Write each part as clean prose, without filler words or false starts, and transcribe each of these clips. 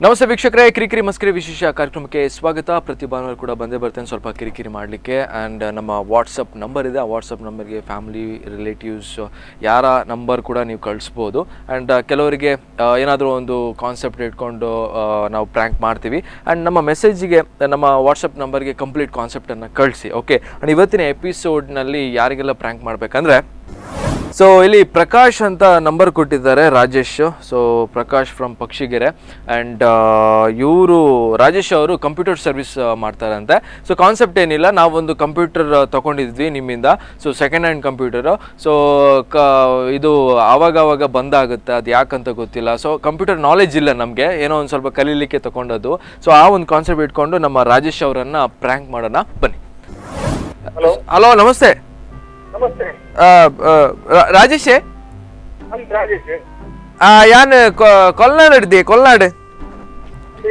ನಮಸ್ತೆ ವೀಕ್ಷಕರೇ, ಕಿರಿಕಿರಿ ಮಸ್ಕಿರಿ ವಿಶೇಷ ಕಾರ್ಯಕ್ರಮಕ್ಕೆ ಸ್ವಾಗತ. ಪ್ರತಿ ಭಾನುವಾರ ಕೂಡ ಬಂದೇ ಬರ್ತೇನೆ ಸ್ವಲ್ಪ ಕಿರಿಕಿರಿ ಮಾಡಲಿಕ್ಕೆ. ಆ್ಯಂಡ್ ನಮ್ಮ ವಾಟ್ಸಪ್ ನಂಬರ್ ಇದೆ, ಆ ವಾಟ್ಸಪ್ ನಂಬರ್ಗೆ ಫ್ಯಾಮಿಲಿ ರಿಲೇಟಿವ್ಸ್ ಯಾರ ನಂಬರ್ ಕೂಡ ನೀವು ಕಳಿಸ್ಬೋದು. ಆ್ಯಂಡ್ ಕೆಲವರಿಗೆ ಏನಾದರೂ ಒಂದು ಕಾನ್ಸೆಪ್ಟ್ ಇಟ್ಕೊಂಡು ನಾವು ಪ್ರ್ಯಾಂಕ್ ಮಾಡ್ತೀವಿ. ಆ್ಯಂಡ್ ನಮ್ಮ ಮೆಸೇಜಿಗೆ ನಮ್ಮ ವಾಟ್ಸಪ್ ನಂಬರ್ಗೆ ಕಂಪ್ಲೀಟ್ ಕಾನ್ಸೆಪ್ಟನ್ನು ಕಳಿಸಿ. ಓಕೆ. ಆ್ಯಂಡ್ ಇವತ್ತಿನ ಎಪಿಸೋಡ್ನಲ್ಲಿ ಯಾರಿಗೆಲ್ಲ ಪ್ರ್ಯಾಂಕ್ ಮಾಡಬೇಕಂದ್ರೆ, ಸೊ ಇಲ್ಲಿ ಪ್ರಕಾಶ್ ಅಂತ ನಂಬರ್ ಕೊಟ್ಟಿದ್ದಾರೆ, Rajesh. So Prakash from Pakshigere. And ಇವರು ರಾಜೇಶ್ ಅವರು ಕಂಪ್ಯೂಟರ್ ಸರ್ವಿಸ್ ಮಾಡ್ತಾರಂತೆ. ಸೊ ಕಾನ್ಸೆಪ್ಟ್ ಏನಿಲ್ಲ, ನಾವೊಂದು ಕಂಪ್ಯೂಟರ್ ತೊಗೊಂಡಿದ್ವಿ ನಿಮ್ಮಿಂದ. So second hand computer. So ಇದು ಆವಾಗವಾಗ ಬಂದಾಗುತ್ತೆ, ಅದು ಯಾಕಂತ ಗೊತ್ತಿಲ್ಲ. ಸೊ ಕಂಪ್ಯೂಟರ್ ನಾಲೆಜ್ ಇಲ್ಲ ನಮಗೆ, ಏನೋ ಒಂದು ಸ್ವಲ್ಪ ಕಲೀಲಿಕ್ಕೆ ತೊಗೊಂಡದ್ದು. ಸೊ ಆ ಒಂದು ಕಾನ್ಸೆಪ್ಟ್ ಇಟ್ಕೊಂಡು ನಮ್ಮ ರಾಜೇಶ್ ಅವರನ್ನು ಪ್ರ್ಯಾಂಕ್ ಮಾಡೋಣ, ಬನ್ನಿ. ಹಲೋ, ನಮಸ್ತೆ. ನಮಸ್ತೆ ರಾಜೇಶೇ, ರಾಜೇಶ್ ಯಾನ್ ಕೊಲ್ನಾಡ್ ಹಿಡ್ದಿ, ಕೊಲ್ನಾಡ್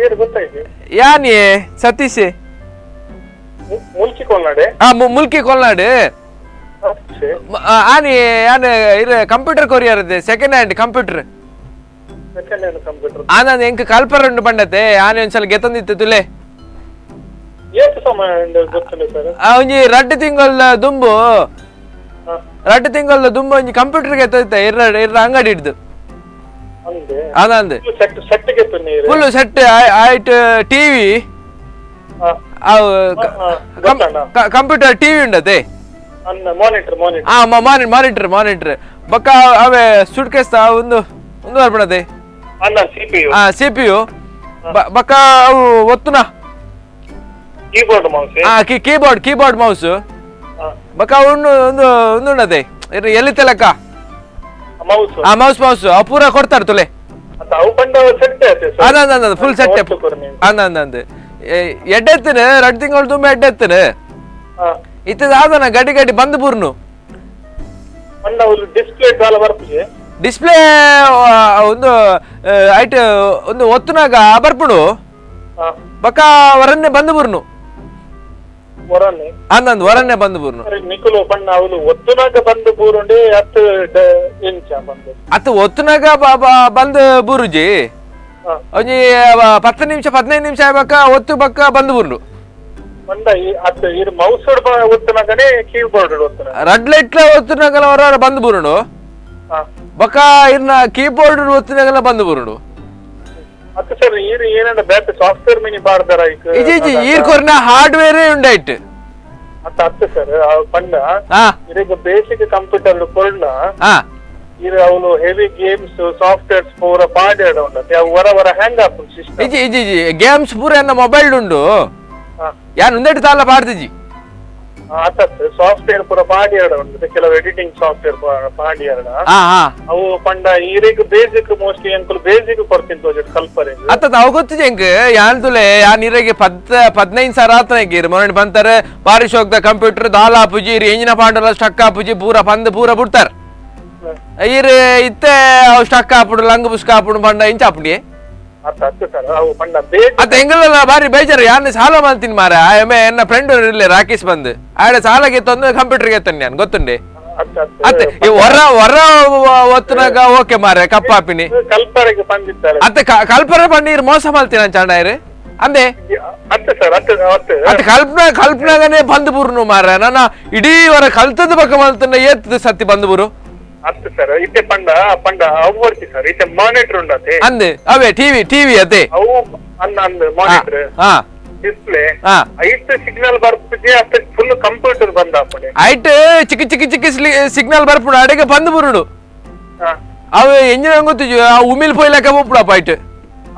ಏನು ಗೊತ್ತಾಯ್ತು? ಯಾನ್ ಸತೀಶ್ ಮುಲ್ಕಿ ಕೊಲ್ನಾಡೆ ಮುಲ್ಕಿ ಕೊಲ್ನಾಡ್ ಆನಿ ಯಾನ್ ಇರ computer courier second hand computer second hand computer Anand ಎಂಕ್ ಕಲ್ಪರಂಡು ಬಂಡತೆ ಆನೆ ಒಂದ್ಸಲ ಗೆತ್ತಂದಿತ್ತು ತುಲೆ ಎಷ್ಟು ಸಮಯ ಗೊತ್ತಿಲ್ಲ ಸರ್. ಒಂಜಿ ರಡ್ಡು ತಿಂಗಳ ದುಂಬು ಒಂಜಿ ಕಂಪ್ಯೂಟರ್ ಗೆತ್ತ ಇರ ಅಂಗಡಿ ಹಿಡ್ದು ಆನಂದ್ ಫುಲ್ ಸೆಟ್ ಆಯ್ತು. ಟಿವಿ ಕಂಪ್ಯೂಟರ್ ಟಿವಿ ಉಂಡತೆ, ಮಾನಿಟರ್ ಬೊಕ್ಕ ಅವೇ ಸುಟ್ ಕೇಸ್ ಒಂದು ಬರ್ಬಿಡದೆ CPU ಬೊಕ್ಕ ಅವು ಒತ್ತುನ ಕೀಬೋರ್ಡ್ ಮೌಸ್ ಬೊಕ್ಕ ಒಂದು ಉಂಡದೆ ಎಲ್ಲಿ ತೆಲಕ ಮೌಸ್ ಅವು ಪೂರ ಕೊಡ್ತಾರೆ ತುಲೆ ಅಂದ ಫುಲ್ ಸೆಟ್ ಅಂದ ಎಡ್ಡೆತ್ತನ 2 ತಿಂಗಳು ತುಂಬ ಎಡ್ಡೆತ್ತನ ಇತ್ತದಾದನ ಗಡಿ ಬಂದು ಬೂರ್ನು ಡಿಸ್ಪ್ಲೇ ಒಂದು ಐಟ್ ಒಂದು ಒತ್ತುನಾಗ ಬರ್ಪುಡು ಬೊಕ್ಕ ವರನ್ನೆ ಬಂದು ಬೂರ್ನು ಅಂದಂದು ವರನ್ನೆ ಬಂದು ಬೂರ್ನು ಅತ್ತು ಒತ್ತುನಾಗ ಬಂದು ಬೂರುಜಿ ಒಂಜಿ 10 ನಿಮಿಷ 15 ನಿಮಿಷ ಆಗ್ಬೇಕ ಒತ್ತು ಬಕ್ಕ ಬಂದು ಬೂರ್ನು ರೆಡ್ ಲೈಟ್ ಒತ್ತುನಾಗಲ ಹೊರ ಬಂದು ಬೂರುಡು ಬೊಕ್ಕ ಇರ್ನ ಕೀಬೋರ್ಡ್ ಒತ್ತಿನಾಗಲ ಬಂದು ಬೂರುಡು ಈರ್ ಕೊರ್ನ ಹಾರ್ಡ್ವೇರ್ ಉಂಡಾಯ್ತು ಬೇಸಿಕ್ ಕಂಪ್ಯೂಟರ್ ಕೊರ್ನ ಅವನು ಹೆವಿ ಗೇಮ್ಸ್ ಸಾಫ್ಟ್ವೇರ್ಸ್ ಪೂರ ಪಾಡ್ಯಾಡ ಉಂಡತೆ ಅವು ವರ ಹ್ಯಾಂಗ್ ಆಪುಂಡು ಸಿಸ್ಟಮ್ ಗೇಮ್ಸ್ ಪೂರ ಎನ್ನ ಮೊಬೈಲ್ ಉಂಡು ಯಾನ್ ಉಂದೆಟ್ ತಾಲ ಪಾಡ್ದಿಜಿ ಸಾಫ್ಟ್ವೇರ್ ಪೂರ ಪಾಡ್ಯಾಡ ಉಂಡತೆ ಕೆಲವು ಎಡಿಟಿಂಗ್ ಸಾಫ್ಟ್ವೇರ್ ಪಾಡ್ಯಾಡ ಅವು ಪಂಡ ಈರಿಗೆ ಬೇಸಿಕ್ ಮೋಸ್ಟ್ಲಿ ಅಂಕಲ್ ಬೇಸಿಕ್ ಕೊಡ್ತಿದ್ದು ಕಲ್ಪರೆ ಅತ್ತ ಅವು ಗೊತ್ತಿದೆ ಹೆಂಗ್ ಯಾನ್ ತುಲೆ ಯಾನ್ ಇರಿಗೆ 15,000 ಆತನಗೆ ಮೊನ್ನೆ ಬಂತಾರೆ ಬಾರಿಶ್ ಹೋಗ್ದ ಕಂಪ್ಯೂಟರ್ ದಾಲ್ ಆಪುಜಿ ಎಂಜಿನ ಪಾಂಡಲ ಸ್ಟಕ್ ಆಪುಜಿ ಪೂರ ಬಿಡ್ತಾರ ಈರ್ ಇತ್ತೆ ಅವು ಸ್ಟಕ್ ಆಪುಡು ಲಂಗ್ ಬುಸ್ಕ ಆಪುಡು ಬಂಡ ಇಂಚ ಆಪುಡಿ ಅತ್ತ ಹೆಂಗಲ್ಲ ಬಾರಿ ಬೇಜಾರು. ಯಾನ್ ಸಾಲ ಮಾಡ್ತೀನಿ ಮಾರ ಎನ್ನ ಫ್ರೆಂಡ್ ಇರ್ಲಿ ರಾಕೇಶ್ ಬಂದು ಆಡ ಸಾಲ ಗೆತ್ತೊಂದು ಕಂಪ್ಯೂಟರ್ ಗೆತ್ತನ್ ನಾನು ಗೊತ್ತುಂಡೆ ಅತ್ತೆ ಹೊರ ಒತ್ತನಾಗ ಓಕೆ ಮಾರ ಕಪ್ಪಾಪಿನಿ ಅತ್ತೆ ಕಲ್ಪನೆ ಪನ್ನೀರ್ ಮೋಸ ಮಾಡ್ತೀನಿ ನಾನು ಚಂಡ ಅಂದೆ ಕಲ್ಪನಾಗನೆ ಬಂದು ಬೂರ್ನು ಮಾರ ನನ್ನ ಇಡೀ ವರ ಕಲ್ತದ ಬಕ್ಕ ಮಲ್ತನ ಏತ್ ಸತ್ತಿ ಬಂದು ಬೂರು ಮಾನಿಟರ್ ಉಂಡತೆ ಅಂದೆ ಅವೇ ಟಿವಿ ಅದೇ ಅವು ಮಾನಿಟರ್ ಡಿಸ್ಪ್ಲೇ ಐಟ್ ಸಿಗ್ನಲ್ ಬರ್ಪುಜಿ ಅಷ್ಟ ಫುಲ್ ಕಂಪ್ಯೂಟರ್ ಬಂದಾಪುಡೆ ಐಟ್ ಚಿಕ್ಕ ಸಿಗ್ನಲ್ ಬರ್ಪುಡು ಅಡೆಗೆ ಬಂದು ಬುರುಡು ಅವು ಎಂಜಿನ ಗೊತ್ತಿಜು ಆ ಉಮಿಲ್ ಪೋಯ್ಲಕ ಬುಪ್ಪುಡಪ್ಪ ಐಟ್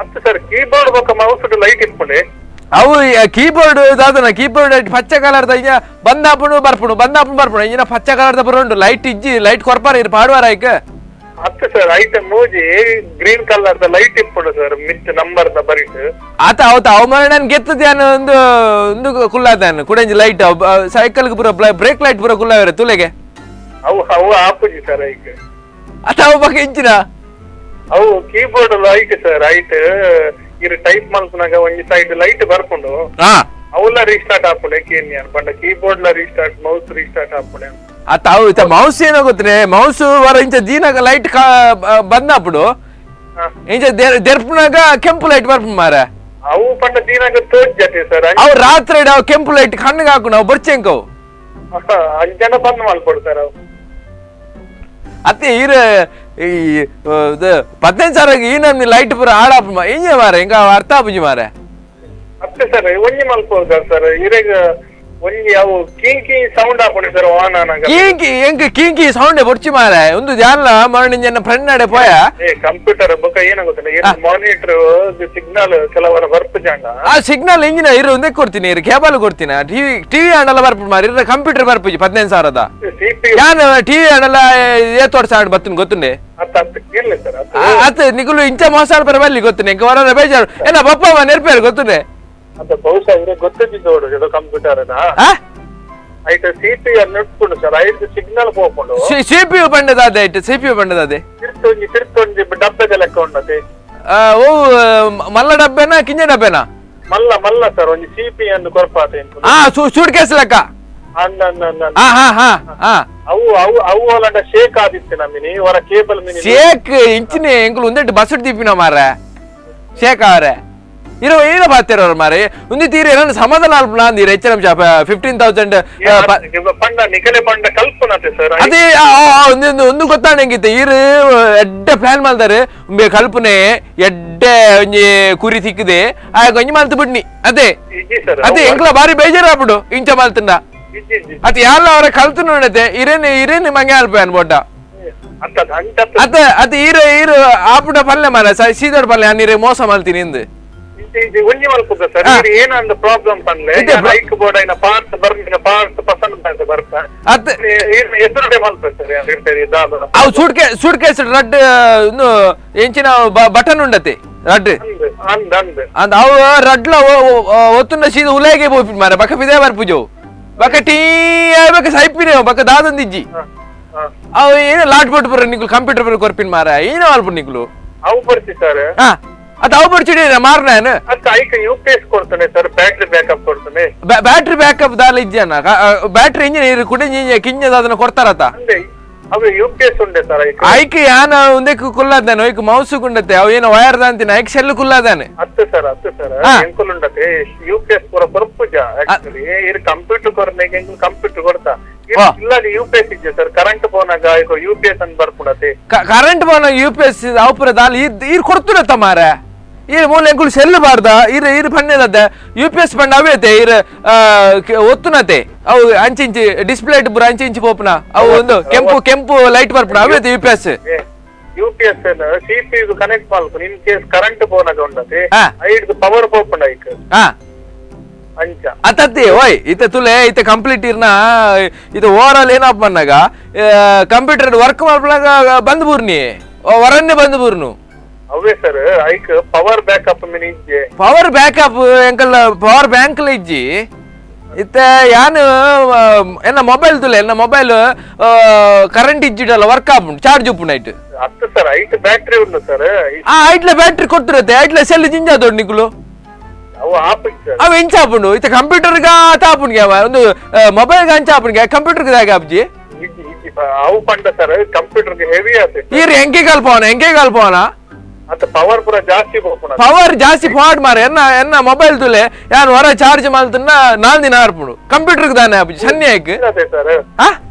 ಅತ್ತ ಸರ್ ಕೀಬೋರ್ಡ್ ಬೊಕ್ಕ ಮೌಸ್ ಲೈಟ್ ಇಟ್ಪುಡೆ ಅವು ಕೀಬೋರ್ಡ್ ದಾದನ ಕೀಬೋರ್ಡ್ ಪಚ್ಚ ಕಲರ್ದ ಇಂಜ ಬಂದಾಪುಡು ಬರ್ಪುಡು ಇಂಜಿನ ಪಚ್ಚ ಕಲರ್ದ ಬರೋಂಡು ಲೈಟ್ ಇಜ್ಜಿ ಲೈಟ್ ಕೊರ್ಪಾರ ಇರ್ ಪಾಡುವಾರ ಐಕ ಅತ್ತ ಸರ್ ಐಟ ಮೂಜಿ ಗ್ರೀನ್ ಕಲರ್ ದ ಲೈಟ್ ಇಪ್ಪುಡು ಸರ್ ಮಿತ್ ನಂಬರ್ ದ ಬರಿಟ್ ಆತ ಅವತ ಅವಮಾನ ನಾನು ಗೆತ್ತದ್ಯಾನ ಒಂದು ಕುಲ್ಲಾದಾನ ಕುಡಂಜಿ ಲೈಟ್ ಸೈಕಲ್ ಪೂರ ಬ್ರೇಕ್ ಲೈಟ್ ಪೂರ ಕುಲ್ಲಾವರೆ ತುಲೆಗೆ ಅವು ಆಪುಜಿ ಸರ್ ಐಕ ಆತ ಅವು ಬಗ್ಗೆ ಇಂಚಿನ ಅವು ಕೀಬೋರ್ಡ್ ಲೈಟ್ ಸರ್ ಐಟ್ ಇರ್ ಟೈಪ್ ಮಲ್ಪನಾಗ ಒಂಜಿ ಸೈಡ್ ಲೈಟ್ ಬರ್ಕೊಂಡು ಅವಲ್ಲ ರೀಸ್ಟಾರ್ಟ್ ಆಪುಡೆ ಕೇನ್ಯಾನ್ ಪಂಡ ಕೀಬೋರ್ಡ್ ಲ ರೀಸ್ಟಾರ್ಟ್ ಮೌಸ್ ರೀಸ್ಟಾರ್ಟ್ ಆಪುಡೆ ಅತ್ತ ಅವು ಮೌಸ್ ಏನೋ ಗೊತ್ತೇ ಮೌಸ್ ವರ ಇಂಚ ಜೀನಾಗ ಲೈಟ್ ಬಂದಾಪುಡು ಇಂಚ ದೆರ್ಪನಾಗ ಕೆಂಪು ಲೈಟ್ ಬರ್ಪ ಮಾರ ಅವು ಪಂಡ ದೀನಾಗ ತೋಜತೆ ಸರ್ ಅವು ರಾತ್ರಿ ಅವು ಕೆಂಪು ಲೈಟ್ ಕಣ್ಣಿಗೆ ಹಾಕು ನಾವು ಬರ್ಚೆಂಕವು 5 ಜನ ಬಂದ್ ಮಾಡ್ಕೊಡ್ತಾರ ಅವು ಅತ್ತೆ ಈರ ಈ 15,000 ಈ ನಮ್ನಿ ಲೈಟ್ ಪೂರ ಆಡಾಪ ಇಂಜ ಮಾರ ಹಿಂಗ ಅರ್ಥ ಆಪುಜಿ ಮಾರ ಅತ್ತೆ ಸರ್ ಒಂಜಿ ಮಲ್ಪೋದ ಸರ್ ಇರೆಗ ಒಂಜಿ ಅವು ಕಿಂಕಿ ಸೌಂಡ್ ಹಾಕೊಂಡೆ ಸರ್ ವಾಹನ ಕಿಂಕಿ ಸೌಂಡ್ ಬರ್ಚಿ ಮಾರ ಒಂದು ಜಾಲ ಮರಣಿಂಜನ ಫ್ರೆಂಡ್ ನಡೆ ಪೋಯ ಕಂಪ್ಯೂಟರ್ ಬೊಕ ಏನಾಗುತ್ತಲ್ಲ ಮಾನಿಟರ್ ಸಿಗ್ನಲ್ ಕೆಲವರ ಬರ್ಪ ಜಾಂಗ ಆ ಸಿಗ್ನಲ್ ಇಂಜಿನ ಇರು ಒಂದೇ ಕೊಡ್ತೀನಿ ಇರು ಕೇಬಲ್ ಕೊಡ್ತೀನಿ ಟಿವಿ ಹಣ್ಣೆಲ್ಲ ಬರ್ಪ ಮಾರಿ ಇರ ಕಂಪ್ಯೂಟರ್ ಬರ್ಪುಜಿ 15,000 ಯಾನ್ ಟಿವಿ ಹಣ್ಣೆಲ್ಲ ಏತೋಡ್ ಸಾಡ್ ಬತ್ತನ್ ಗೊತ್ತುಂಡೆ ಅತ್ತ ನಿಗುಲು ಇಂಚ ಮೋಸಾಡ ಬರಬಲ್ಲಿ ಗೊತ್ತುನೆ ಇಂಕ ವರ ಬೇಜಾರು ಏನ ಬಪ್ಪ ನೆರ್ಪೇರು ಗೊತ್ತುನೆ ಅಂತ ಬಹುಶಃ ಇವ್ರಿಗೆ ಗೊತ್ತಿದ್ದೋಡು ಇದು ಕಂಪ್ಯೂಟರ್ ಐಟ್ ಸಿಪಿಯು ನಡ್ಕೊಂಡು ಸರ್ ಐಟ್ ಸಿಗ್ನಲ್ ಹೋಗ್ಕೊಂಡು ಸಿಪಿಯು ಬಂಡದಾದೆ ಐಟ್ ಸಿಪಿಯು ಬಂಡದಾದೆ ತಿರ್ತೊಂಜಿ ಡಬ್ಬದ ಲೆಕ್ಕ ಉಂಡತೆ ಓ ಮಲ್ಲ ಡಬ್ಬೆನಾ ಕಿಂಜ ಡಬ್ಬೆನಾ ಮಲ್ಲ ಸರ್ ಒಂಜಿ ಸಿಪಿ ಅನ್ನು ಕೊರ್ಪಾತೆ ಸೂಟ್ ಕೇಸ್ ಲೆಕ್ಕ ಅವು ಅಲ್ಲಂಡ ಶೇಕ್ ಆದಿತ್ತು ನಮ್ಮಿನಿ ಹೊರ ಕೇಬಲ್ ಮಿನಿ ಶೇಕ್ ಇಂಚಿನ ಎಂಕುಲು ಒಂದೆಟ್ಟು ಬಸ್ ದೀಪಿನ ಮಾರ ಶೇಕ್ ಅವರೇ ಇರೋ ಏನೋ ಬಾತಿರೋರು ಮಾರಿ ಒಂದು ತೀರಿ ಏನೋ ಸಮಾಧಾನ ಅಲ್ಪ ಅಂದಿರ ಹೆಚ್ಚಿನ 15,000 ಪಂಡ ನಿಕಲೆ ಪಂಡ ಕಲ್ಪನತೆ ಸರ್ ಅದೇ ಒಂದು ಗೊತ್ತಾಣ ಹೆಂಗಿತ್ತು ಈರು ಎಡ್ಡ ಪ್ಲಾನ್ ಮಾಡ್ತಾರೆ ಕಲ್ಪನೆ ಎಡ್ಡ ಒಂಜಿ ಕುರಿ ಸಿಕ್ಕದೆ ಆ ಗೊಂಜಿ ಮಾಲ್ತು ಬಿಡ್ನಿ ಅದೇ ಅದೇ ಎಂಕ್ಲ ಬಾರಿ ಬೇಜಾರು ಆಗ್ಬಿಡು ಇಂಚ ಮಾಲ್ತಂಡ ಅತ್ ಯಾರ ಅವರ ಕಲ್ತು ನೋಡತೆ ಇರೇನು ಮಂಗೆ ಅಲ್ಪ ಅನ್ಬೋಟ ಅದ ಈರು ಆಪುಡ ಪಲ್ಲೆ ಮಾರ ಸೀದೋಡ್ ಪಲ್ಲೆ ನೀರೇ ಮೋಸ ಮಾಡ್ತೀನಿ ಎಂದು ಒಂಜಿ ಮಲ್ಪುಗ ಸರ್ ಏನಂದ ಪ್ರಾಬ್ಲಮ್ ಪನ್ಲೆ ಬೈಕ್ ಬೋರ್ಡ್ ಐನ ಪಾರ್ಟ್ಸ್ ಬರ್ಮಿನ ಪಾರ್ಟ್ಸ್ ಪಸಂದ್ ಅಂತ ಬರ್ತಾ ಅತ್ತ ಎದುರುಡೆ ಮಲ್ಪ ಸರ್ ಅವು ಸೂಟ್ ಕೇಸ್ ರಡ್ ಎಂಚಿನ ಬಟನ್ ಉಂಡತೆ ರಡ್ ಅಂದ ಅವು ರಡ್ಲ ಒತ್ತುಂಡ ಸೀದ ಉಲೆಗೆ ಹೋಗ್ಬಿಟ್ಟು ಮಾರ ಬಕ ಬಿದೇ ಬರ್ಪುಜೋ ಬಕ ಟೀ ಬಕ ಸೈಪಿನ ಬಕ ದಾದಂದಿಜ್ಜಿ ಅವು ಏನೋ ಲಾಟ್ ಬೋಟ್ ಬರ ನಿಕ್ಲು ಕಂಪ್ಯೂಟರ್ ಬರ ಕೊರ್ಪಿನ್ ಮಾರ ಏನೋ ಅಲ್ಪ ನಿಕ್ಲು ಅವು ಬರ್ತಿ ಸರ್ ಅದು ಅವು ಬರ್ಚಿಡಿ ಮಾರ್ನ ಯುಪಿಎಸ್ ಕೊಡ್ತಾನೆ ಸರ್ ಬ್ಯಾಟ್ರಿ ಬ್ಯಾಕಪ್ ಕೊಡ್ತಾನೆ ಬ್ಯಾಟ್ರಿ ಬ್ಯಾಕಪ್ ದಾಲ ಇಜ್ಜನ ಬ್ಯಾಟ್ರಿ ಇಂಜಿನ್ ಕುಡಿ ಕಿಂಜದ ಅದನ್ನ ಕೊಡ್ತಾರತ್ತ ಅವು ಯುಪಿಎಸ್ ಉಂಡೆ ಸರ್ ಐಕ್ ಯಾನ ಒಂದೇ ಕುಲ್ಲಾದಾನೆ ಐಕ್ ಮೌಸ್ ಕುಂಡತೆ ಅವು ಏನೋ ವೈರ್ ದಾಂತಿನ ಐಕ್ ಸೆಲ್ ಕುಲ್ಲಾದಾನೆ ಅತ್ತೆ ಸರ್ ಎಂಕುಲ್ ಉಂಡತೆ ಯುಪಿಎಸ್ ಪೂರ ಬರ್ಪುಜ ಆಕ್ಚುಲಿ ಇದು ಕಂಪ್ಯೂಟರ್ ಕೊರ್ನೆಗೆ ಕಂಪ್ಯೂಟರ್ ಕೊಡ್ತಾ ಇಲ್ಲ ಯುಪಿಎಸ್ ಇಜ್ಜೆ ಸರ್ ಕರೆಂಟ್ ಬೋನಾಗ ಯುಪಿಎಸ್ ಅನ್ ಬರ್ಪುಡತೆ ಕರೆಂಟ್ ಬೋನಾಗ ಯುಪಿಎಸ್ ಅವಪುರ ದಾಲ್ ಈರ್ ಕೊಡ್ತುರತ್ತ ಮಾರ ಈರ್ ಮೂಲ ಎಂಕುಲು ಸೆಲ್ ಬಾರ್ದ ಈರ್ ಪಣ್ಣದ ಯುಪಿಎಸ್ ಪಂಡ ಅವೇತೆ ಈರ್ ಒತ್ತುನತೆ ಅವು ಅಂಚಿಂಚಿ ಡಿಸ್ಪ್ಲೇ ಪೂರ ಅಂಚಿಂಚಿ ಪೋಪನ ಅವು ಒಂದು ಕೆಂಪು ಲೈಟ್ ಬರ್ಪುನ ಅವೇತೆ ಯುಪಿಎಸ್ ಸಿಪಿಯು ಕನೆಕ್ಟ್ ಮಾಡ್ಕೊಂಡು ಇನ್ ಕೇಸ್ ಕರೆಂಟ್ ಬೋನಾಗ ಉಂಡತೆ ಐಡ್ ಪವರ್ ಪೋಪುಂಡ ಐಕ್ ಅಂಚ ಅತ್ತತ್ತಿ ಓಯ್ ಇತ್ತೆ ತುಲೆ ಇತ್ತೆ ಕಂಪ್ಲೀಟ್ ಇರ್ನ ಇದು ಓವರ್ ಆಲ್ ಏನಪ್ಪ ಅನ್ನಗ ಕಂಪ್ಯೂಟರ್ ವರ್ಕ್ ಮಾಡ್ಲಾಗ ಬಂದ್ ಬೂರ್ನಿ ಹೊರನ್ನೇ ಬಂದ್ ಬೂರ್ನು ಅವೇ ಸರ್ ಐಕ್ ಪವರ್ ಬ್ಯಾಕಪ್ ಮಿನಿ ಇಜ್ಜೆ ಪವರ್ ಬ್ಯಾಕಪ್ ಎಂಕಲ್ ಪವರ್ ಬ್ಯಾಂಕ್ ಇಜ್ಜಿ ಇತ್ತೆ ಯಾನ್ ಎನ್ನ ಮೊಬೈಲ್ ತುಲೆ ಎನ್ನ ಮೊಬೈಲ್ ಕರೆಂಟ್ ಇಜ್ಜಿಡಲ್ಲ ವರ್ಕ್ ಆಪುಂಡು ಚಾರ್ಜ್ ಉಪ್ಪು ನೈಟ್ ಅತ್ತ ಸರ್ ಐಟ್ ಬ್ಯಾಟ್ರಿ ಉಂಡು ಸರ್ ಐಟ್ಲ ಬ್ಯಾಟ್ರಿ ಕೊಡ್ತಿರತ್ತೆ ಐಟ್ಲ ಸೆಲ್ ಜಿಂಜಾದೋಡ್ ನಿಕ್ಲು ಅವು ಇಂಚ ಆಪುಂಡು ಇತ್ತೆ ಕಂಪ್ಯೂಟರ್ ಗ ಆಪುಂಡ್ಗೆ ಅವ ಒಂದು ಮೊಬೈಲ್ ಗ ಅಂಚ ಆಪುಂಡ್ಗೆ ಕಂಪ್ಯೂಟರ್ ದಾಗ ಆಪ್ಜಿ ಅವು ಪಂಡ ಸರ್ ಕಂಪ್ಯೂಟರ್ ಗೆ ಹೆವಿ ಆತೆ ಈರ್ ಎಂಕೆ ಕಲ್ಪವನ ಅತ್ತ ಪವರ್ ಪೂರ ಜಾಸ್ತಿ ಪವರ್ ಜಾಸ್ತಿ ಫಾಡ್ ಮಾರ ಎನ್ನ ಮೊಬೈಲ್ ತುಲೆ ಯಾರು ಹೊರ ಚಾರ್ಜ್ ಮಾಡ್ತನ್ನ 4 ದಿನ ಆರ್ಪುಡು ಕಂಪ್ಯೂಟರ್ ದಾನೆ ಆಪುಜಿ ಸನ್ನೆ ಆಯ್ಕೆ ಸರ್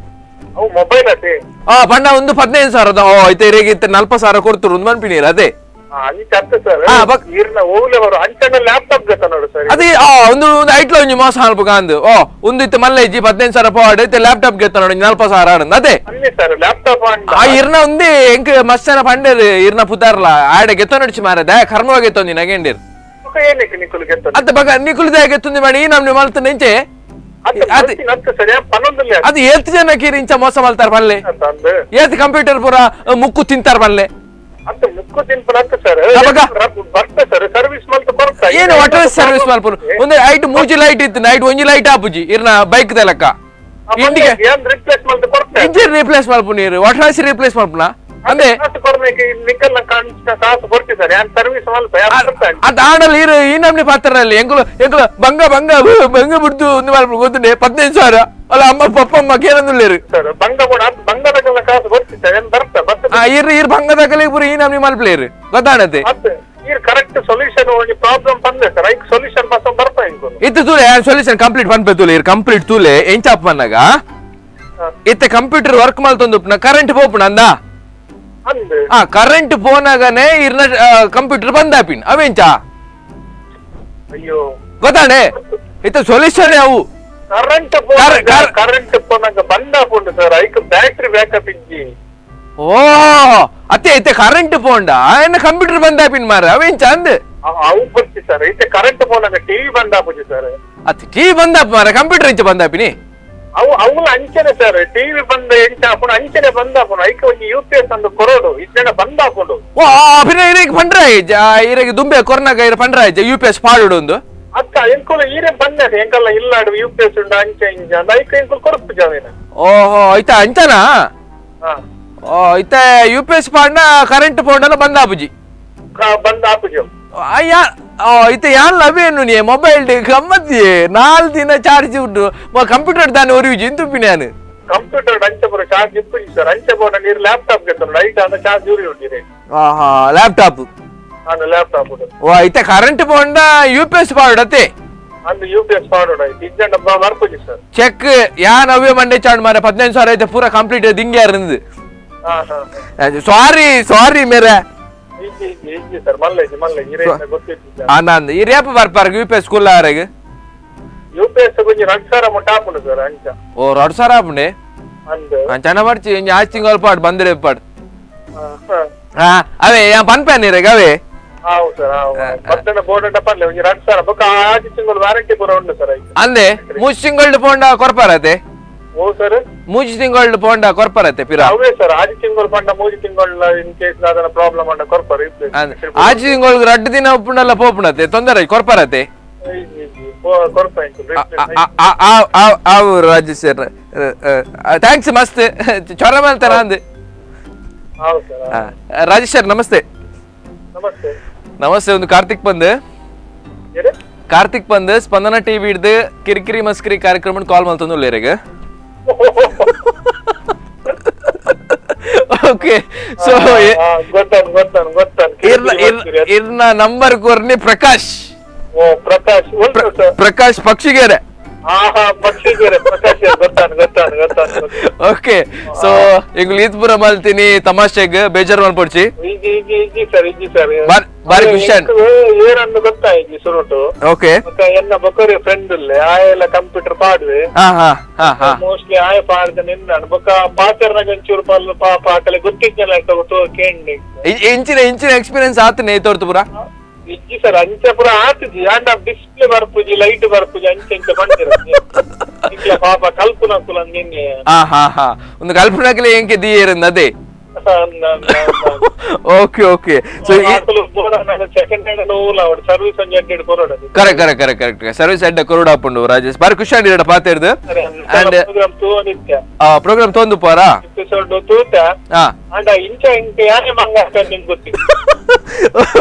ಅವು ಮೊಬೈಲ್ ಅತೆ ಪಂಡ ಒಂದು 15,000 ಐತೆ ಇತ್ತೆ 40,000 ಕೊಡ್ತರು ಒಂದು ಮನ್ಪಿನೀರ್ ಅದೇ ಅದೇ ಒಂದು ಐಟ್ಲ ಒಂಜಿ ಮೋಸ ಅಲ್ಪ ಕಾಂದು ಒಂದು ಇತ್ತು ಮಲ್ಲ ಇಜ್ಜಿ 15,000 ಪಾಡ್ ಐತೆ ಲ್ಯಾಪ್ಟಾಪ್ ಗೆತ್ತ ನೋಡಿ 40,000 ಆಡಂದು ಅದೇ ಇರ್ನ ಒಂದೇ ಎಂಕ್ ಮಸ್ಸನ ಪಂಡೇರ್ ಇರ್ನ ಪುತಾರ್ಲ ಆಡ ಗೆತ್ತ ನಡಿಸಿ ಮಾರದ ಕರ್ಮ ಗೆತ್ತೊಂದಿ ನಗೆಂಡೇರ್ ಅತ್ತ ಬಗ ನಿಕುಲ್ದ ಗೆತ್ತುಂದಿ ಮಾಡಿ ನಮ್ನಿ ಮಲ್ತ ನೆಂಚೆ ಅದು ಏತ್ ಜನ ಕೀರಿ ಇಂಚ ಮೋಸ ಮಲ್ತಾರ ಪಲ್ಲೆ ಏತ್ ಕಂಪ್ಯೂಟರ್ ಪೂರ ಮುಕ್ಕು ತಿಂತಾರ ಪಲ್ಲೆ ಏನು ಒಟ್ಟ ಸರ್ವಿಸ್ ಮಲ್ಪುರು ಒಂದು ಐಟ್ ಮೂಜಿ ಲೈಟ್ ಇತ್ತು ನೈಟ್ ಒಂಜಿ ಲೈಟ್ ಆಪುಜಿ ಇರ್ನ ಬೈಕ್ ಲೆಕ್ಕ ಇಂಜಿನ್ ರಿಪ್ಲೇಸ್ ಮಲ್ಪು ನೀರು ಒಟ್ಟಾಸಿ ರಿಪ್ಲೇಸ್ ಮಲ್ಪುನ ಅಂದೆ ಅದ್ ಆಡಲ್ ಇರು ಈ ನಮ್ನಿ ಪಾತ್ರಲ್ಲಿ ಎಂಕುಲು ಬಂಗ ಬಿಡ್ತು ಒಂದು ಮಲ್ಪು ಗೊತ್ತುಂಡೆ 15,000 ಅಲ್ಲ ಅಮ್ಮ ಪಪ್ಪಮ್ಮ ಕೇಳಂದಿಲ್ಲೇರು ಇರ್ ಭಂಗದಾಗಲಿ ಪೂರ ಈ ನಮ್ನಿ ಮಲ್ಪ್ಲೇರ್ ಗೊತ್ತಾಡತ್ತೆ ಮತ್ತೆ ಈ ಕರೆಕ್ಟ್ ಸೊಲ್ಯೂಷನ್ ಒಂದು ಪ್ರಾಬ್ಲಮ್ ಬಂದೆ ಸರ್ ಐಕ್ ಸೊಲ್ಯೂಷನ್ ಬರ್ತಾ ಇಂಕೊಂಡು ಇತ್ತು ತೂಲೆ ಸೊಲ್ಯೂಷನ್ ಕಂಪ್ಲೀಟ್ ಪನ್ಪೆ ತೂಲೆ ಇರ್ ಕಂಪ್ಲೀಟ್ ತೂಲೆ ಎಂಚಾಪ್ ಮನ್ನಾಗ ಇತ್ತೆ ಕಂಪ್ಯೂಟರ್ ವರ್ಕ್ ಮಲ್ತೊಂದು ಕರೆಂಟ್ ಪೋಪುಣ ಅಂದ ಅಂದೆ ಕರೆಂಟ್ ಪೋನಾಗನೆ ಇರ್ನ ಕಂಪ್ಯೂಟರ್ ಬಂದಾಪಿನ್ ಅವೆಂಚಾ ಅಯ್ಯೋ ಗೊತ್ತಾಡೆ ಇತ್ತ ಸೊಲ್ಯೂಷನ್ ಅವು ಕರೆಂಟ್ ಪೋನಾಗ ಬಂದಾಪುಂಡು ಸರ್ ಐಕ್ ಬ್ಯಾಟ್ರಿ ಬ್ಯಾಕಪ್ ಇಜ್ಜಿ ಓ ಅತ್ತೆ ಇತ್ತೆ ಕರೆಂಟ್ ಪೋಂಡ ಎನ್ನ ಕಂಪ್ಯೂಟರ್ ಬಂದಾಪಿನ್ ಮಾರ ಅವೆಂಚಾ ಅಂದೆ ಅವು ಬರ್ತಿ ಸರ್ ಐತೆ ಕರೆಂಟ್ ಪೋನಾಗ ಟಿವಿ ಬಂದಾಪುಜಿ ಸರ್ ಅತ್ತೆ ಟಿವಿ ಬಂದಾಪ ಮಾರ ಕಂಪ್ಯೂಟರ್ ಇಂಚ ಬಂದಾಪಿನಿ ಅವು ಅಂಚನೆ ಸರ್ ಟಿವಿ ಬಂದ ಎಂಟ ಹಾಕೊಂಡು ಅಂಚನೆ ಬಂದಾಪುಂಡು ಐಕ ಒಂದು UPS ಅಂದು ಕೊರೋಡು ಇಜ್ಜನ ಬಂದಾಪುಂಡು ಓ ಅಭಿನ ಇರೇಗ ಪಂಡ್ರಾಯ್ ಇರೇಗ ದುಂಬೆ ಕೊರ್ನಾಗ ಇರ ಪಂಡ್ರಾಯ್ UPS ಪಾಡುಡು ಒಂದು ಅಕ್ಕ ಎಂಕುಲ ಈರೆ ಬಂದದೆ ಎಂಕಲ್ಲ ಇಲ್ಲಾಡು UPS ಉಂಡು ಅಂಚ ಇಂಚ ಅಂದ ಐಕ ಎಂಕುಲ್ ಕೊರಪು ಜಾವೇನ ಓಹೋ ಐತ ಅಂಚನಾ ಓ ಐತ UPS ಪಾಡ್ನ ಕರೆಂಟ್ ಪೋಂಡಲ್ಲ ಬಂದಾಪುಜಿ ಬಂದಾಪುಜಿ ಅಯ್ಯ ಇತ್ತೆ ಯಾನ್ ಲವೇನು ನೀ ಮೊಬೈಲ್ ಗಮ್ಮತ್ತಿ 4 ದಿನ ಚಾರ್ಜ್ ಉಂಟು ಕಂಪ್ಯೂಟರ್ ದಾನಿ ಒರಿವಿಜಿ ಇಂತುಪ್ಪಿ ನಾನು ಕಂಪ್ಯೂಟರ್ ಅಂಚಪುರ ಚಾರ್ಜ್ ಇಪ್ಪುಜಿ ಸರ್ ಅಂಚಪುರ ನೀರು ಲ್ಯಾಪ್ಟಾಪ್ ಗೆತ್ತಲ್ಲ ಲೈಟ್ ಆದ ಚಾರ್ಜ್ ಯೂರಿ ಉಂಟಿದೆ ಲ್ಯಾಪ್ಟಾಪ್ ಅಂದು ಲ್ಯಾಪ್ಟಾಪ್ ಓ ಐತೆ ಕರೆಂಟ್ ಪೋಂಡ UPS ಪಾಡತ್ತೆ ಅಂದು UPS ಪಾಡೋಡ ಇಜ್ಜಂಡ ಬರ್ಪುಜಿ ಸರ್ ಚೆಕ್ ಯಾನ್ ಅವೇ ಮಂಡೆ ಚಾಡ್ ಮಾರ 15,000 ಐತೆ ಪೂರ ಕಂಪ್ಲೀಟ್ ದಿಂಗೆ ಇருந்து ಸಾರಿ ಮೇರೆ ಸರ್ ಮಲ್ಲೇಜಿ ಗೊತ್ತಿತ್ತು ಆನಂದ್ ಈ ರೇಪ ಬರ್ಪಾರ UPS ಸ್ಕೂಲ್ ಆರೆಗೆ UPS ಕೊಂಚ 2,000 ಮುಟ್ಟಾಪುಂಡು ಸರ್ ಅಂಚ ಓ 2,000 ಆಪುಂಡೆ ಅಂದು ಅಂಚನ ಬರ್ಚಿ ಇಂಜ ಆಚ್ ತಿಂಗಳ ಪಾಡ್ ಬಂದ್ರೆ ಪಾಡ್ ಅವೇ ಯಾ ಪನ್ಪೇನ್ ಇರೆಗೆ ಅವೇ ಹೌದು ಸರ್ ಮತ್ತೊಂದು ಬೋರ್ಡ್ ಅಂತ ಪರ್ಲೆ ಒಂದು 2,000 ಬೊಕ್ಕ ಆಚೆ ತಿಂಗಳು ವಾರಂಟಿ ಪೂರ ಉಂಟು ಸರ್ ಅಂದೆ 3 ತಿಂಗಳು ಪೋಂಡ ಕೊರ್ಪಾರತೆ ಓ ಸರ್ 3 ತಿಂಗಳು ಪೋಂಡ ಕೊರ್ಪಾರತೆ ಪಿರ ಅವೇ ಸರ್ ಆಚೆ ತಿಂಗಳು ಪಂಡ 3 ತಿಂಗಳು ಇನ್ ಕೇಸ್ ಅದನ್ನ ಪ್ರಾಬ್ಲಮ್ ಅಂಡ ಕೊರ್ಪಾರ ಆಚೆ ತಿಂಗಳು 2 ದಿನ ಉಪ್ಪುಂಡಲ್ಲ ಪೋಪುಣತೆ ತೊಂದರೆ ಕೊರ್ಪಾರತೆ ಅವು ರಾಜು ಸರ್ ಥ್ಯಾಂಕ್ಸ್ ಮಸ್ತ್ ಚೊರ ಮಾಡ್ತಾರ ಅಂದ್ ರಾಜೇಶ್ ಸರ್ ನಮಸ್ತೆ ನಮಸ್ತೆ ನಮಸ್ತೆ ಒಂದು ಕಾರ್ತಿಕ್ ಬಂದ್ ಸ್ಪಂದನ ಟಿವಿ ಹಿಡ್ದು ಕಿರಿಕಿರಿ ಮಸ್ಕಿರಿ ಕಾರ್ಯಕ್ರಮ ಕಾಲ್ ಮಾಡ್ತಂದು ಲೇರೆಗೆ ಓಕೆ ಸೊ ಇರ್ನ ನಂಬರ್ ಕೋರ್ನಿ ಪ್ರಕಾಶ್ ಪ್ರಕಾಶ್ ಪಕ್ಷಿಗೆರೆ ಓಕೆ ಸೊ ಈಗ ಲೀತ್ಪುರ ಮಲ್ತೀನಿ ತಮಾಷೆಗ್ ಬೇಜಾರ್ ಮಾಡ್ಕೊಡ್ಸಿ ಬಾರಿ ಖುಷಿ ಏನನ್ನು ಗೊತ್ತಾಯ್ತು ಸುರುಟು ಓಕೆ ಎನ್ನ ಬೊಕ್ಕರಿ ಫ್ರೆಂಡ್ ಇಲ್ಲೇ ಆಯೆಲ್ಲ ಕಂಪ್ಯೂಟರ್ ಪಾಡ್ವೆ ಮೋಸ್ಟ್ಲಿ ಆಯ ಪಾಡ್ದ ನಿನ್ನ ಬೊಕ್ಕ ಪಾಚರ್ನಾಗ ಒಂಚೂರು ಪಾಕಲೆ ಗೊತ್ತಿದ್ದಲ್ಲ ಕೇಳಿ ಇಂಚಿನ ಎಕ್ಸ್ಪೀರಿಯನ್ಸ್ ಆತನೆ ತೋರ್ತು ಪುರ ಇಜ್ಜಿ ಸರ್ ಅಂಚೆ ಪುರ ಆತಜಿ ಅಂಡ ಡಿಸ್ಪ್ಲೇ ಬರ್ಪುಜಿ ಲೈಟ್ ಬರ್ಪುಜಿ ಅಂಚೆ ಬಂದಿರ ಪಾಪ ಕಲ್ಪನಾ ಕುಲ ನಿನ್ನೆ ಒಂದು ಕಲ್ಪನಾಕಲೆ ಎಂಕೆ ದಿಯೇರಂದ ಅದೇ okay okay so second hand service correct service ಅಡ್ಡ ಕೊರೋಡ ಹಾಕೊಂಡು ರಾಜೇಶ್ ಬಾರಿ ಖುಷಿ ಆಗಿರಡ ಪಾತಿರ್ದು ಅಂಡ್ ಪ್ರೋಗ್ರಾಮ್ ತೊಂದು ಪಾರ ಎಪಿಸೋಡ್ ತೂತ ಅಂಡ ಇಂಚ ಇಂಚ ಯಾನೆ ಮಂಗ ಗೊತ್ತಿಲ್ಲ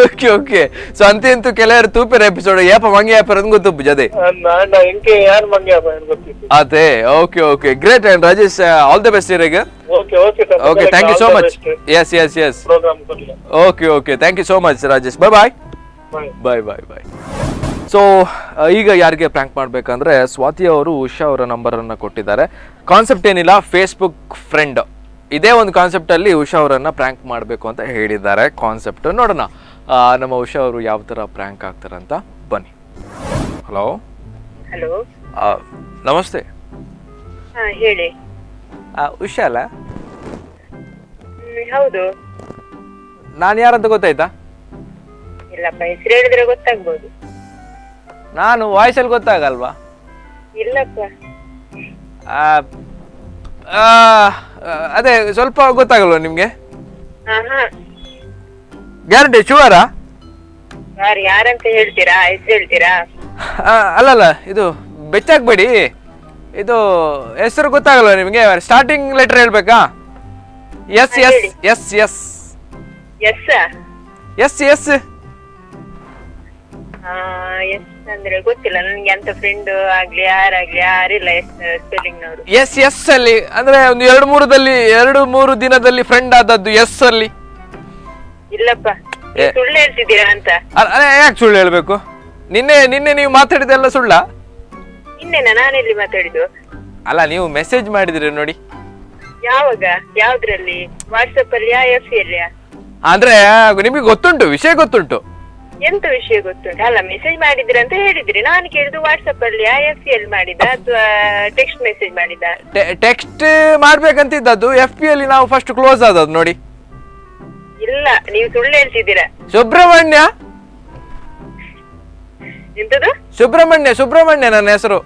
ಓಕೆ ಓಕೆ ಸೊ ಅಂತೂ ಕೆಲವರು ತೂಪಿರ ಎಪಿಸೋಡ್ ಏಪ ಮಂಗೆ ಯಾಪರ ಗೊತ್ತುಪ್ಪು ಜದೆ ಅಂಡ ಇಂಕೆ ಯಾರು ಮಂಗೆ ಗೊತ್ತಿತ್ತು ಅದೇ okay okay great and Rajesh all the best ಇರಗೆ Okay, thank you so much. Yes. Okay. Thank you so much, Rajesh. Bye. So ಈಗ ಯಾರಿಗೆ ಪ್ರ್ಯಾಂಕ್ ಮಾಡಬೇಕಂದ್ರೆ ಸ್ವಾತಿ ಅವರು ಉಷಾ ಅವರ ನಂಬರನ್ನು ಕೊಟ್ಟಿದ್ದಾರೆ. ಕಾನ್ಸೆಪ್ಟ್ ಏನಿಲ್ಲ, ಫೇಸ್ಬುಕ್ ಫ್ರೆಂಡ್ ಇದೇ ಒಂದು ಕಾನ್ಸೆಪ್ಟಲ್ಲಿ ಉಷಾ ಅವರನ್ನು ಪ್ರ್ಯಾಂಕ್ ಮಾಡಬೇಕು ಅಂತ ಹೇಳಿದ್ದಾರೆ. ಕಾನ್ಸೆಪ್ಟ್ ನೋಡೋಣ ನಮ್ಮ ಉಷಾ ಅವರು ಯಾವ ಥರ ಪ್ರ್ಯಾಂಕ್ ಆಗ್ತಾರಂತ. ಬನ್ನಿ. ಹಲೋ ನಮಸ್ತೆ. ಹೇಳಿ. ಉಷಾ ಅಲ್ಲ? ಹೌದು. ನಾನು ಯಾರಂತ ಗೊತ್ತಾಯ್ತಾ? ಇಲ್ಲಪ್ಪ, ಹೆಸರು ಹೇಳಿದ್ರೆ ಗೊತ್ತಾಗ್ಬೋದು. ನಾನು ವಾಯ್ಸಲ್ಲಿ ಗೊತ್ತಾಗಲ್ವಾ? ಇಲ್ಲಪ್ಪ. ಅದೇ ಸ್ವಲ್ಪ ಗೊತ್ತಾಗಲ್ವಾ ನಿಮ್ಗೆ? ಗ್ಯಾರಂಟಿ ಶುವರಾ? ಯಾರಂತ ಹೇಳ್ತೀರಾ? ಹೆಸರು ಹೇಳ್ತೀರಾ? ಅಲ್ಲಲ್ಲ, ಇದು ಬೆಚ್ಚಾಕ್ಬೇಡಿ. ಇದು ಹೆಸರು ಗೊತ್ತಾಗಲ್ವಾ ನಿಮ್ಗೆ? ಸ್ಟಾರ್ಟಿಂಗ್ ಲೆಟರ್ ಹೇಳ್ಬೇಕಾ? ಎಸ್. ಎಸ್ ಅಂದ್ರೆ ಗೊತ್ತಿಲ್ಲ ನನ್ಗೆ ಅಂತ ಫ್ರೆಂಡ್ ಆಗ್ಲಿ ಯಾರಾಗ್ಲಿ ಯಾರಿಲ್ಲ ಎಸ್ ಸ್ಪೆಲ್ಲಿಂಗ್ ನವರು. ಎಸ್ ಎಸ್ ಅಲ್ಲಿ ಅಂದ್ರೆ ಒಂದು 2-3 ದಿನದಲ್ಲಿ ಫ್ರೆಂಡ್ ಆದದ್ದು ಎಸ್ ಅಲ್ಲಿ. ಇಲ್ಲಪ್ಪ ಸುಳ್ಳು ಹೇಳ್ತಿದ್ದೀರಾ ಅಂತ. ಯಾಕೆ ಸುಳ್ಳು ಹೇಳ್ಬೇಕು? ನಿನ್ನೆ ನೀವು ಮಾತಾಡಿದೆಲ್ಲ ಸುಳ್ಳ? ಇನ್ನೇನ ನಾನೆಲ್ಲಿ ಮಾತಾಡಿದ್ದು? ಅಲ್ಲ ನೀವು ಮೆಸೇಜ್ ಮಾಡಿದ್ರಿ ನೋಡಿ. ಯಾವಾಗ? ಯಾವ್ದ್ರಲ್ಲಿ? ವಾಟ್ಸಪ್ ಅಲ್ಲಿಯಾ ಎಫ್ ಅಲ್ಲಿಯಾ? ಅಂದ್ರೆ ನಿಮಗೆ ಗೊತ್ತುಂಟು, ವಿಷಯ ಗೊತ್ತುಂಟು. ಎಂತ ವಿಷಯ ಗೊತ್ತುಂಟು? ಅಲ್ಲ ಮೆಸೇಜ್ ಮಾಡಿದ್ರಿ ಅಂತ ಹೇಳಿದ್ರಿ. ನಾನು ಕೇಳಿದ್ದು ವಾಟ್ಸಪ್ ಅಲ್ಲಿಯಾ ಎಫ್ ಎಲ್ ಮಾಡಿದ ಅಥವಾ ಟೆಕ್ಸ್ಟ್ ಮೆಸೇಜ್ ಮಾಡಿದ? ಟೆಕ್ಸ್ಟ್ ಮಾಡ್ಬೇಕಂತಿದ್ದದ್ದು, ಎಫ್ ಪಿ ಅಲ್ಲಿ ನಾವು ಫಸ್ಟ್ ಕ್ಲೋಸ್ ಆದದ್ದು ನೋಡಿ. ಇಲ್ಲ ನೀವು ಸುಳ್ಳು ಹೇಳ್ತಿದ್ದೀರಾ. ಸುಬ್ರಹ್ಮಣ್ಯ ಎಂತದು? ಸುಬ್ರಹ್ಮಣ್ಯ ನನ್ನ ಹೆಸರು.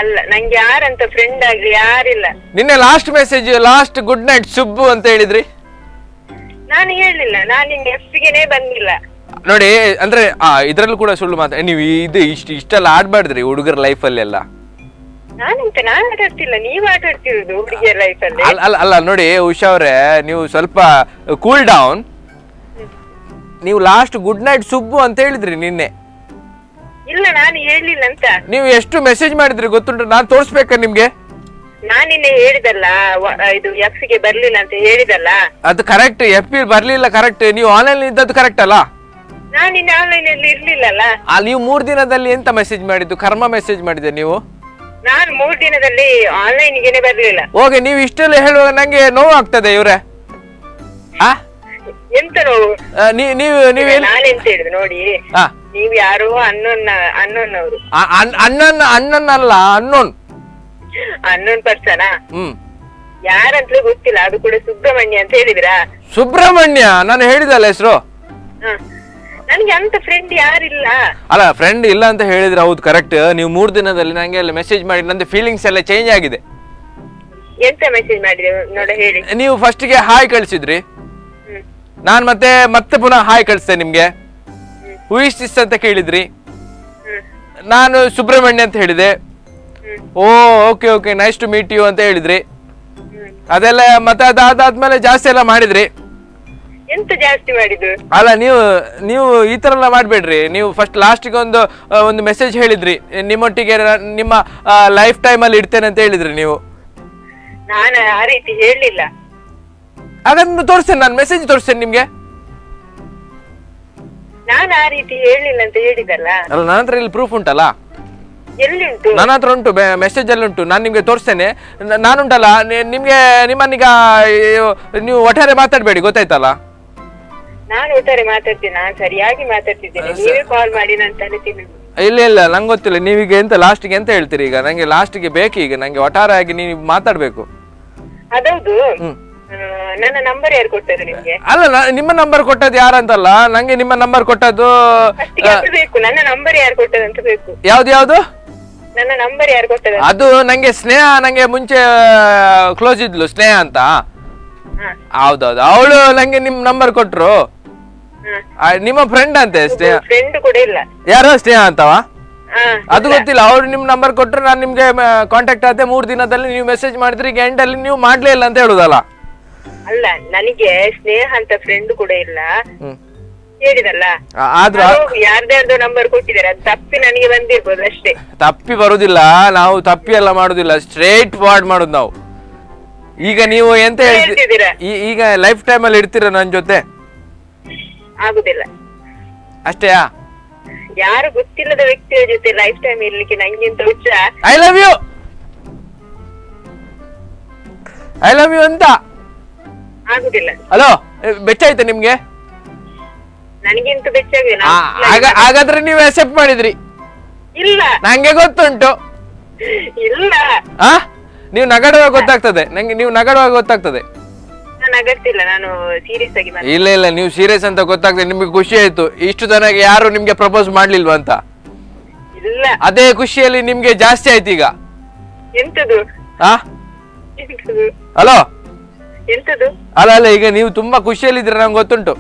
ಅಲ್ಲ ನಂಗೆ ಯಾರಂತ ಫ್ರೆಂಡ್ ಆಗ್ಲಿ ಯಾರಿಲ್ಲ. ನಿನ್ನೆ last message last good night Subbu ಅಂತ ಹೇಳಿದ್ರಿ. ನಾನು ಹೇಳಿಲ್ಲ, ನಾನು ನಿಮ್ ಎಫ್ಗೆನೆ ಬಂದಿಲ್ಲ ನೋಡಿ. ಅಂದ್ರೆ ಇದ್ರಲ್ಲೂ ಕೂಡ ಸುಳ್ಳು ನೀವು ಇಷ್ಟೆಲ್ಲ ಆಡ್ಬಾರ್ದ್ರಿ ಹುಡುಗರ ಲೈಫ್ ಅಲ್ಲಿ ಎಲ್ಲ. ನಾನು ಆಟಾಡ್ತಿಲ್ಲ, ನೀವ್ ಆಟಾಡ್ತಿರೋದು ಹುಡುಗಿಯರ ಲೈಫ್ ಅಲ್ಲಿ. ಅಲ್ಲ ನೋಡಿ ಉಷಾ ಅವ್ರೆ, ನೀವು ಸ್ವಲ್ಪ ಕೂಲ್ ಡೌನ್. ನೀವು ಲಾಸ್ಟ್ ಗುಡ್ ನೈಟ್ ಸುಬ್ಬು ಅಂತ ಹೇಳಿದ್ರಿ ನಿನ್ನೆ. ಇಲ್ಲ ನಾನು ಹೇಳಿಲ್ಲ ಅಂತ. ನೀವು ಎಷ್ಟು ಮೆಸೇಜ್ ಮಾಡಿದ್ರಿ ಗೊತ್ತುಂಟು, ನಾನು ತೋರಿಸ್ಬೇಕಾ ನಿಮ್ಗೆ? ನಾನು ನಿನ್ನೆ ಹೇಳಿದಲ್ಲ ಇದು ಎಫ್ ಗೆ ಬರ್ಲಿಲ್ಲ ಅಂತ ಹೇಳಿದಲ್ಲ. ಅದು ಕರೆಕ್ಟ್, ಎಫ್ ಪಿ ಬರ್ಲಿಲ್ಲ ಕರೆಕ್ಟ್. ನೀವು ಆನ್ಲೈನ್ ಇದ್ದದ್ದು ಕರೆಕ್ಟ್ ಅಲ್ಲ? ನಾನು ನಿನ್ನೆ ಆನ್ಲೈನ್ ಅಲ್ಲಿ ಇರ್ಲಿಲ್ಲಲ್ಲ. ನೀವು 3 ದಿನದಲ್ಲಿ ಎಂತ ಮೆಸೇಜ್ ಮಾಡಿದ್ದು? ಕರ್ಮ ಮೆಸೇಜ್ ಮಾಡಿದ್ದೆ ನೀವು. ನಾನು 3 ದಿನದಲ್ಲಿ ಆನ್ಲೈನ್ ಗೆನೆ ಬರ್ಲಿಲ್ಲ. ಹೋಗಿ ನೀವು ಇಷ್ಟೆಲ್ಲ ಹೇಳುವಾಗ ನಂಗೆ ನೋವು ಆಗ್ತದೆ ಇವ್ರೆ. ಎಂತ ನೋವು? ನಾನೆಂತ ಹೇಳಿದೆ ನೋಡಿ, ನೀವ್ ಯಾರೋ ಅನ್ನೋನ್ನವರು. ಅಣ್ಣನಲ್ಲ, ಅನ್ನೋನ್ ಪರ್ಸನಾ? ಯಾರಂತಲೂ ಗೊತ್ತಿಲ್ಲ, ಅದು ಕೂಡ ಸುಬ್ರಹ್ಮಣ್ಯ ಅಂತ ಹೇಳಿದ್ರಾ? ಸುಬ್ರಹ್ಮಣ್ಯ ನಾನು ಹೇಳಿದಲ್ಲ ಹೆಸರು. ನನ್ಗೆ ಅಂತ ಫ್ರೆಂಡ್ ಯಾರಿಲ್ಲ. ಅಲ್ಲ ಫ್ರೆಂಡ್ ಇಲ್ಲ ಅಂತ ಹೇಳಿದ್ರೆ ಹೌದು ಕರೆಕ್ಟ್. ನೀವು 3 ದಿನದಲ್ಲಿ ನಂಗೆ ಎಲ್ಲ ಮೆಸೇಜ್ ಮಾಡಿ ನಂದು ಫೀಲಿಂಗ್ಸ್ ಎಲ್ಲ ಚೇಂಜ್ ಆಗಿದೆ. ಎಂತ ಮೆಸೇಜ್ ಮಾಡಿದ್ರೆ ನೋಡ ಹೇಳಿ. ನೀವು ಫಸ್ಟ್ ಗೆ ಹಾಯ್ ಕಳಿಸಿದ್ರಿ, ನಾನ್ ಮತ್ತೆ ಪುನಃ ಹಾಯ್ ಕಳಿಸ್ತೇನೆ ನಿಮ್ಗೆ. ಹೂ ಇಸ್ ದಿಸ್ ಅಂತ ಕೇಳಿದ್ರಿ, ನಾನು ಸುಬ್ರಹ್ಮಣ್ಯ ಅಂತ ಹೇಳಿದೆ. Okay nice to meet you ಅಂತ ಹೇಳಿದ್ರಿ. ಅದೆಲ್ಲ ಮತ್ತೆ ಅದಾದ್ಮೇಲೆ ಜಾಸ್ತಿ ಎಲ್ಲ ಮಾಡಿದ್ರಿ. ಎಂತ ಜಾಸ್ತಿ ಮಾಡಿದ್ದು? ಅಲ್ಲ ನೀವು ಈ ತರ ಎಲ್ಲ ಮಾಡ್ಬೇಡ್ರಿ. ನೀವು ಫಸ್ಟ್ ಲಾಸ್ಟಿಗೆ ಒಂದು ಮೆಸೇಜ್ ಹೇಳಿದ್ರಿ, ನಿಮ್ಮೊಟ್ಟಿಗೆ ನಿಮ್ಮ ಲೈಫ್ ಟೈಮ್ ಅಲ್ಲಿ ಇಡ್ತೇನೆ ಅಂತ ಹೇಳಿದ್ರಿ ನೀವು. ನಾನು ಆ ರೀತಿ ಹೇಳಿಲ್ಲ. ಅದನ್ನು ತೋರಿಸ್ತೇನೆ, ನಾನು ಮೆಸೇಜ್ ತೋರಿಸ್ತೇನೆ ನಿಮ್ಗೆ. ನಾನು ಆ ರೀತಿ ಹೇಳಿಲ್ಲ ಅಂತ ಹೇಳಿದಲ್ಲ. ಅಲ್ಲ ನನ್ನ ಹತ್ರ ಇಲ್ಲಿ ಪ್ರೂಫ್ ಉಂಟಲ್ಲ. ಎಲ್ಲಿ ಉಂಟು? ನನ್ನ ಹತ್ರ ಉಂಟು, ಮೆಸೇಜ್ ಅಲ್ಲಿ ಉಂಟು. ನಾನು ನಿಮ್ಗೆ ತೋರಿಸ್ತೇನೆ. ನಾನುಂಟಲ್ಲ ನಿಮ್ಮನ್ನೀಗ ನೀವು ಒಟ್ಟಾರೆ ಮಾತಾಡ್ಬೇಡಿ, ಗೊತ್ತಾಯ್ತಲ್ಲ? ನಾನು ಒಟ್ಟಾರೆ ಮಾತಾಡ್ತೀನಿ, ನಾನು ಸರಿಯಾಗಿ ಮಾತಾಡ್ತಿದ್ದೇನೆ. ನೀವೇ ಕಾಲ್ ಮಾಡಿ ನಾನು ತಲೆ ತಿನ್ನೋದು. ಇಲ್ಲ ನಂಗೆ ಗೊತ್ತಿಲ್ಲ. ನೀವೀಗ ಎಂತ ಲಾಸ್ಟಿಗೆ ಎಂತ ಹೇಳ್ತೀರಿ? ಈಗ ನಂಗೆ ಲಾಸ್ಟಿಗೆ ಬೇಕು, ಈಗ ನಂಗೆ ಒಟ್ಟಾರೆ ಆಗಿ ನೀವು ಮಾತಾಡ್ಬೇಕು. ಅದೌದು. ನನ್ನ ನಂಬರ್ ಯಾರು ಕೊಟ್ಟದ್ದು ನಿಮ್ಗೆ? ಅಲ್ಲ ನಿಮ್ಮ ನಂಬರ್ ಕೊಟ್ಟದ್ದು ಯಾರಂತಲ್ಲ, ನಂಗೆ ನಿಮ್ಮ ನಂಬರ್ ಕೊಟ್ಟದ್ದು ಬೇಕು. ನನ್ನ ನಂಬರ್ ಯಾರು ಕೊಟ್ಟದ್ದು ಅಂತ ಬೇಕು. ಯಾವ್ದು? ನನ್ನ ನಂಬರ್ ಯಾರು ಕೊಟ್ಟದ್ದು? ಅದು ನಂಗೆ ಸ್ನೇಹ, ನಂಗೆ ಮುಂಚೆ ಕ್ಲೋಸ್ ಇದ್ಲು ಸ್ನೇಹ ಅಂತ. ಹೌದೌದು, ಅವಳು ನಂಗೆ ನಿಮ್ ನಂಬರ್ ಕೊಟ್ರು. ನಿಮ್ಮ ಫ್ರೆಂಡ್ ಅಂತೆ ಸ್ನೇಹ. ಫ್ರೆಂಡ್ ಕೂಡ ಇಲ್ಲ. ಯಾರೋ ಸ್ನೇಹ ಅಂತವಾ? ಅದು ಗೊತ್ತಿಲ್ಲ. ಅವ್ರು ನಿಮ್ ನಂಬರ್ ಕೊಟ್ರು, ನಾನು ನಿಮ್ಗೆ ಕಾಂಟ್ಯಾಕ್ಟ್ ಆದೆ. 3 ದಿನದಲ್ಲಿ ನೀವು ಮೆಸೇಜ್ ಮಾಡಿದ್ರಿ, ಈಗ ಎಂಡ್ ಅಲ್ಲಿ ನೀವು ಮಾಡ್ಲೇ ಇಲ್ಲ ಅಂತ ಹೇಳುದಲ್ಲ? ಅಲ್ಲ, ನನಗೆ ಸ್ನೇಹ ಅಂತ ಫ್ರೆಂಡ್ ಕೂಡ ಇಲ್ಲ ಹೇಳಿದಲ್ಲ. ಆದ್ರೂ ಯಾರ್ದಾರ್ದು ನಂಬರ್ ಕೊಟ್ಟಿದ್ದಾರೆ, ಅದು ತಪ್ಪಿ ನನಗೆ ಬಂದಿರ್ಬೋದು ಅಷ್ಟೇ. ತಪ್ಪಿ ಬರುದಿಲ್ಲ, ನಾವು ತಪ್ಪಿ ಎಲ್ಲ ಮಾಡುದಿಲ್ಲ, ಸ್ಟ್ರೇಟ್ ಫಾರ್ವರ್ಡ್ ಮಾಡುದು ನಾವು. ಈಗ ನೀವು ಎಂತ ಹೇಳ್ತೀರಾ? ಈಗ ಲೈಫ್ ಟೈಮ್ ಅಲ್ಲಿ ಇರ್ತೀರ ನನ್ ಜೊತೆ? ಆಗುದಿಲ್ಲ ಅಷ್ಟೇಯಾ? ಯಾರು ಗೊತ್ತಿಲ್ಲದ ವ್ಯಕ್ತಿಯ ಜೊತೆ ಲೈಫ್ ಟೈಮ್ ಇರ್ಲಿಕ್ಕೆ ನಂಗಿಂತ ಹುಚ್ಚ? ಐ ಲವ್ ಯು ಅಂತ ಆಗುದಿಲ್ಲ. ಹಲೋ, ಬೆಚ್ಚಾಯ್ತಾ ನಿಮ್ಗೆ? ನನಗಿಂತ ಬೆಚ್ಚಾಗಿಲ್ಲ. ಹಾಗಾದ್ರೆ ನೀವು ಅಕ್ಸೆಪ್ಟ್ ಮಾಡಿದ್ರಿ? ಇಲ್ಲ, ನಂಗೆ ಗೊತ್ತುಂಟು. ಇಲ್ಲ, ನೀವು ನಗಡುವಾಗ ಗೊತ್ತಾಗ್ತದೆ ನಂಗೆ. ನೀವು ನಗಡುವಾಗ ಗೊತ್ತಾಗ್ತದೆ. ನಾನು ನಗಡ್ತಿಲ್ಲ, ನಾನು ಸೀರಿಯಸ್ ಆಗಿ. ಇಲ್ಲ ನೀವು ಸೀರಿಯಸ್ ಅಂತ ಗೊತ್ತಾಗ್ತದೆ. ನಿಮ್ಗೆ ಖುಷಿ ಆಯ್ತು, ಇಷ್ಟು ತನಕ ಯಾರು ನಿಮ್ಗೆ ಪ್ರಪೋಸ್ ಮಾಡ್ಲಿಲ್ವಾ ಅಂತ? ಇಲ್ಲ, ಅದೇ ಖುಷಿಯಲ್ಲಿ ನಿಮ್ಗೆ ಜಾಸ್ತಿ ಆಯ್ತು ಈಗ. ಎಂತದು? ಹಲೋ, ಎಂತದು? ಅಲ್ಲ ಈಗ ನೀವು ತುಂಬಾ ಖುಷಿಯಲ್ಲಿದ್ರೆ ನಂಗೆ ಗೊತ್ತುಂಟು.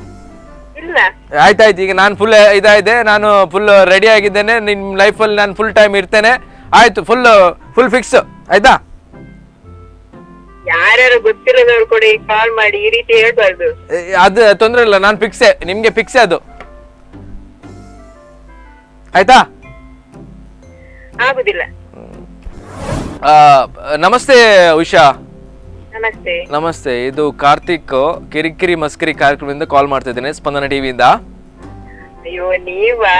ಇಲ್ಲ, ಆಯ್ತಾಯ್ತು. ಈಗ ನಾನು ಫುಲ್ ಇದಾಗಿದೆ, ನಾನು ಫುಲ್ ರೆಡಿ ಆಗಿದ್ದೇನೆ. ನಿಮ್ ಲೈಫಲ್ಲಿ ನಾನು ಫುಲ್ ಟೈಮ್ ಇರ್ತೇನೆ. ಆಯ್ತು, ಫುಲ್ ಫಿಕ್ಸ್ ಆಯ್ತಾ? ಯಾರ್ಯಾರು ಗೊತ್ತಿರೋದವ್ರು ಕೂಡ ಕಾಲ್ ಮಾಡಿ ಈ ರೀತಿ ಹೇಳ್ಬಾರ್ದು. ಅದು ತೊಂದ್ರೆ ಇಲ್ಲ, ನಾನು ಫಿಕ್ಸೆ, ನಿಮ್ಗೆ ಫಿಕ್ಸೆ ಅದು. ಆಯ್ತಾ? ಆಗುದಿಲ್ಲ. ನಮಸ್ತೆ ಉಷಾ. ನಮಸ್ತೆ. ನಮಸ್ತೆ, ಇದು ಕಾರ್ತಿಕ್ ಕಿರಿಕಿರಿ ಮಸ್ಕಿರಿ ಕಾರ್ಯಕ್ರಮದಿಂದ ಕಾಲ್ ಮಾಡ್ತಾ ಇದ್ದೇನೆ, ಸ್ಪಂದನ ಟಿವಿಯಿಂದ. ಅಯ್ಯೋ ನೀವಾ?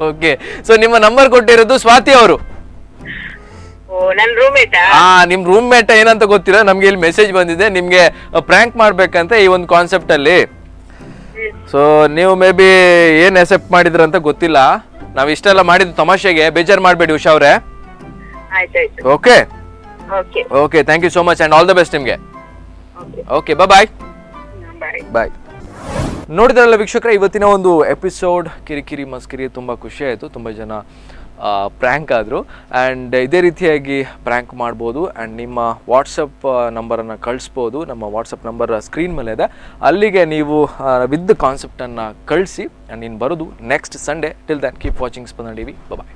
ಓಕೆ, ಸೊ ನಿಮ್ಮ ನಂಬರ್ ಕೊಟ್ಟಿರೋದು ಸ್ವಾತಿ ಅವರು. ಓ, ನನ್ ರೂಮೇಟಾ? ನಿಮ್ ರೂಮ್ ಮೇಟ್ ಏನಂತ ಗೊತ್ತಿಲ್ಲ, ನಮ್ಗೆ ಇಲ್ಲಿ ಮೆಸೇಜ್ ಬಂದಿದೆ ನಿಮ್ಗೆ ಪ್ರ್ಯಾಂಕ್ ಮಾಡ್ಬೇಕಂತ ಈ ಒಂದು ಕಾನ್ಸೆಪ್ಟ್ ಅಲ್ಲಿ. ಸೊ ನೀವು ಮೇ ಬಿ ಏನ್ ಅಕ್ಸೆಪ್ಟ್ ಮಾಡಿದ್ರ ಅಂತ ಗೊತ್ತಿಲ್ಲ. ನಾವ್ ಇಷ್ಟೆಲ್ಲ ಮಾಡಿದ್ದು ತಮಾಷೆಗೆ, ಬೇಜಾರ್ ಮಾಡ್ಬೇಡಿ ಉಷಾ ಅವ್ರೆ. ಆಯ್ತಾಯ್ತು. Okay okay okay, thank you so much and all the best ನಿಮ್ಗೆ. Okay, bye bye. ಬಾಯ್. ನೋಡಿದ್ರಲ್ಲ ವೀಕ್ಷಕರೇ, ಇವತ್ತಿನ ಒಂದು ಎಪಿಸೋಡ್ ಕಿರಿಕಿರಿ ಮಸ್ಕಿರಿ ತುಂಬ ಖುಷಿ ಆಯಿತು. ತುಂಬ ಜನ ಪ್ರ್ಯಾಂಕ್ ಆದರು ಆ್ಯಂಡ್ ಇದೇ ರೀತಿಯಾಗಿ ಪ್ರ್ಯಾಂಕ್ ಮಾಡ್ಬೋದು. ಆ್ಯಂಡ್ ನಿಮ್ಮ ವಾಟ್ಸಪ್ ನಂಬರನ್ನು ಕಳಿಸ್ಬೋದು. ನಮ್ಮ ವಾಟ್ಸಪ್ ನಂಬರ್ ಸ್ಕ್ರೀನ್ ಮೇಲೆ ಇದೆ, ಅಲ್ಲಿಗೆ ನೀವು ವಿತ್ ಕಾನ್ಸೆಪ್ಟನ್ನು ಕಳಿಸಿ. ಆ್ಯಂಡ್ ಇನ್ನು ಬರೋದು next Sunday. Till then keep watching Spandana TV. ಬಾಯ್.